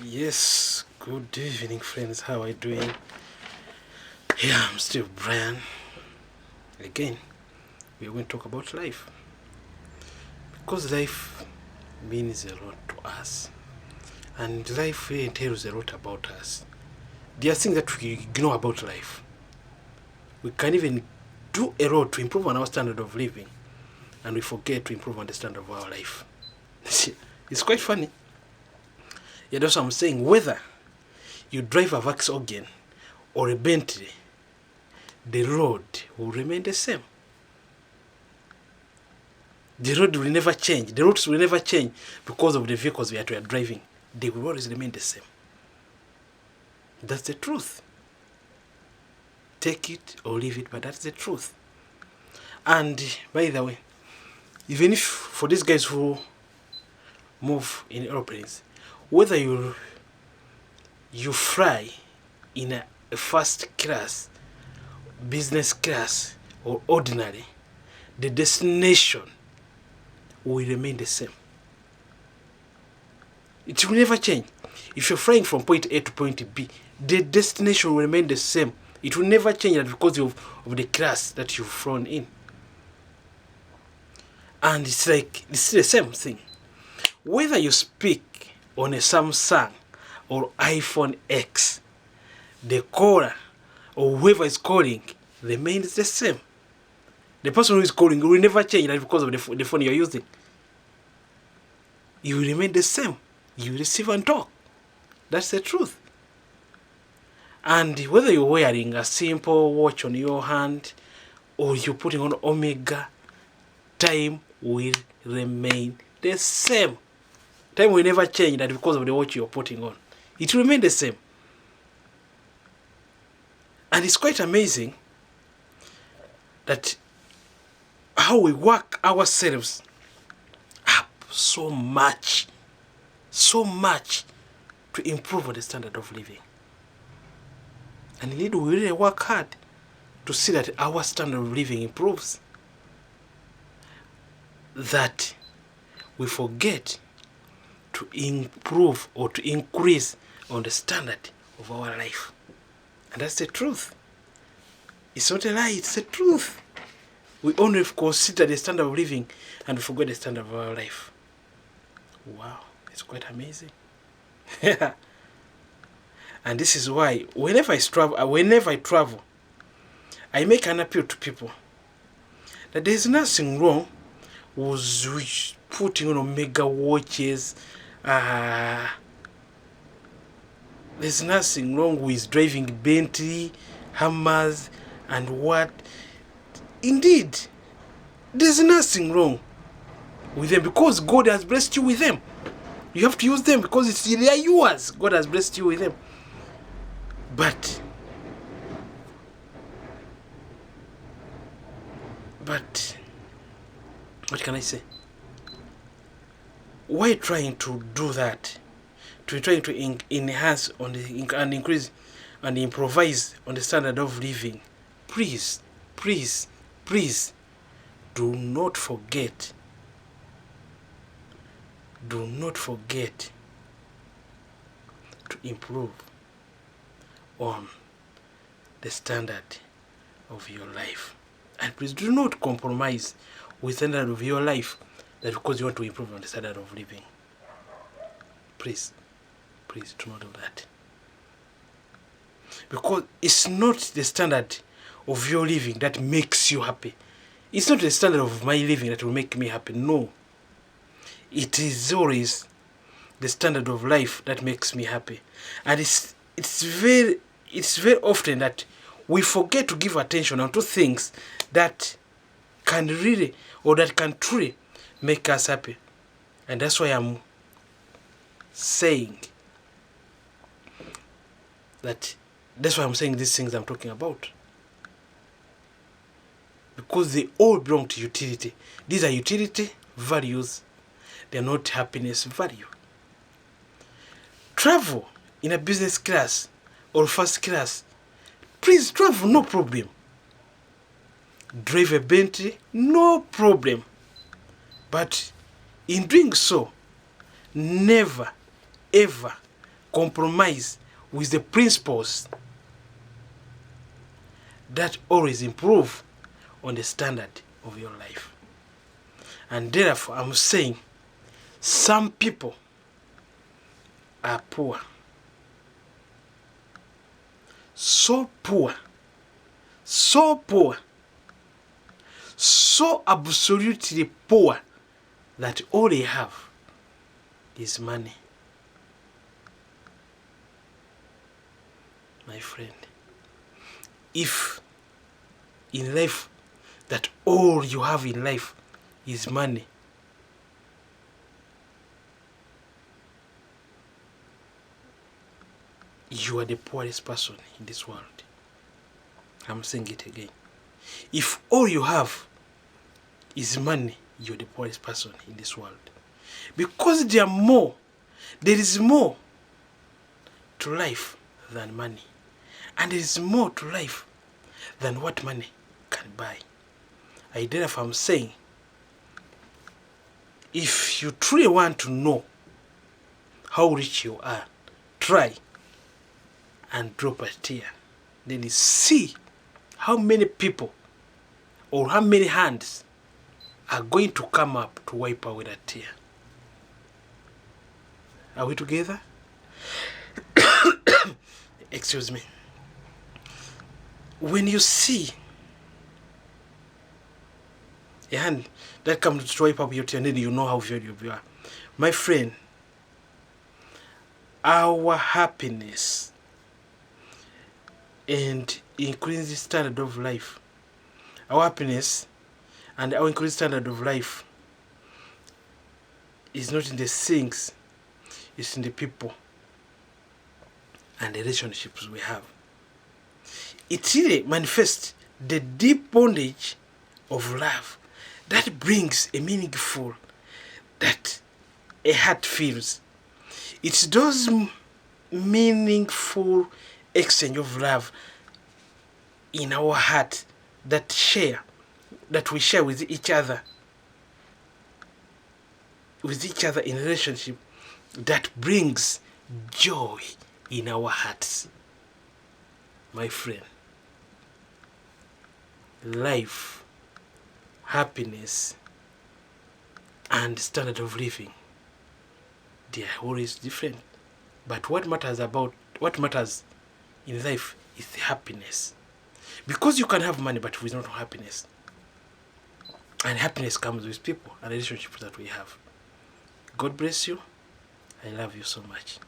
Yes, good evening, friends. How are you doing? Yeah, I'm still Brian. Again, we're going to talk about life. Because life means a lot to us. And life really tells a lot about us. There are things that we ignore about life. We can even do a lot to improve on our standard of living. And we forget to improve on the standard of our life. It's quite funny. Yeah, that's what I'm saying. Whether you drive a Volkswagen or a Bentley, the road will remain the same. The road will never change. The routes will never change because of the vehicles we are driving. They will always remain the same. That's the truth. Take it or leave it, but that's the truth. And by the way, even if for these guys who move in airplanes, whether you fly in a first class, business class, or ordinary, the destination will remain the same. It will never change. If you're flying from point A to point B, the destination will remain the same. It will never change because of the class that you've flown in. And it's the same thing. Whether you speak on a Samsung or iPhone X, the caller or whoever is calling remains the same. The person who is calling will never change because of the phone you're using. You will remain the same. You receive and talk. That's the truth. And whether you're wearing a simple watch on your hand or you're putting on Omega, time will remain the same. Time will never change that because of the watch you're putting on. It will remain the same. And it's quite amazing that how we work ourselves up so much to improve on the standard of living. And indeed, we really work hard to see that our standard of living improves. That we forget to improve or to increase on the standard of our life. And that's the truth. It's not a lie, it's the truth. We only consider the standard of living and we forget the standard of our life. Wow, it's quite amazing. And this is why whenever I travel, I make an appeal to people that there's nothing wrong with putting on Omega watches. There's nothing wrong with driving Bentley, Hammers, and what. Indeed, there's nothing wrong with them because God has blessed you with them. You have to use them because they are yours. God has blessed you with them. But what can I say? Why trying to do that? Trying to enhance on and increase and improvise on the standard of living. Please, do not forget. Do not forget to improve on the standard of your life. And please do not compromise with the standard of your life that because you want to improve on the standard of living. Please do not do that. Because it's not the standard of your living that makes you happy. It's not the standard of my living that will make me happy. No. It is always the standard of life that makes me happy. And it's very often that we forget to give attention to things that can really or that can truly make us happy. And that's why I'm saying that's why I'm saying these things I'm talking about. Because they all belong to utility. These are utility values. They're not happiness value. Travel in a business class or first class. Please travel, no problem. Drive a Bentley, no problem. But in doing so, never, ever compromise with the principles that always improve on the standard of your life. And therefore, I'm saying some people are poor. So poor. So poor. So absolutely poor that all they have is money. My friend, if in life that all you have in life is money, you are the poorest person in this world. I'm saying it again. If all you have is money, you're the poorest person in this world. Because there is more to life than money. And there is more to life than what money can buy. Therefore, I'm saying, if you truly want to know how rich you are, try and drop a tear. Then you see how many people or how many hands are going to come up to wipe away that tear. Are we together? Excuse me. When you see a hand that comes to wipe up your tear, and then you know how valuable you are. My friend, our happiness and increasing standard of life, our happiness and our increased standard of life is not in the things, it's in the people and the relationships we have. It really manifests the deep bondage of love that brings a meaningful that a heart feels. It's those meaningful exchange of love in our heart that we share with each other in relationship that brings joy in our hearts. My friend, life, happiness, and standard of living, they are always different. But what matters in life is the happiness. Because you can have money but without happiness. And happiness comes with people and relationships that we have. God bless you. I love you so much.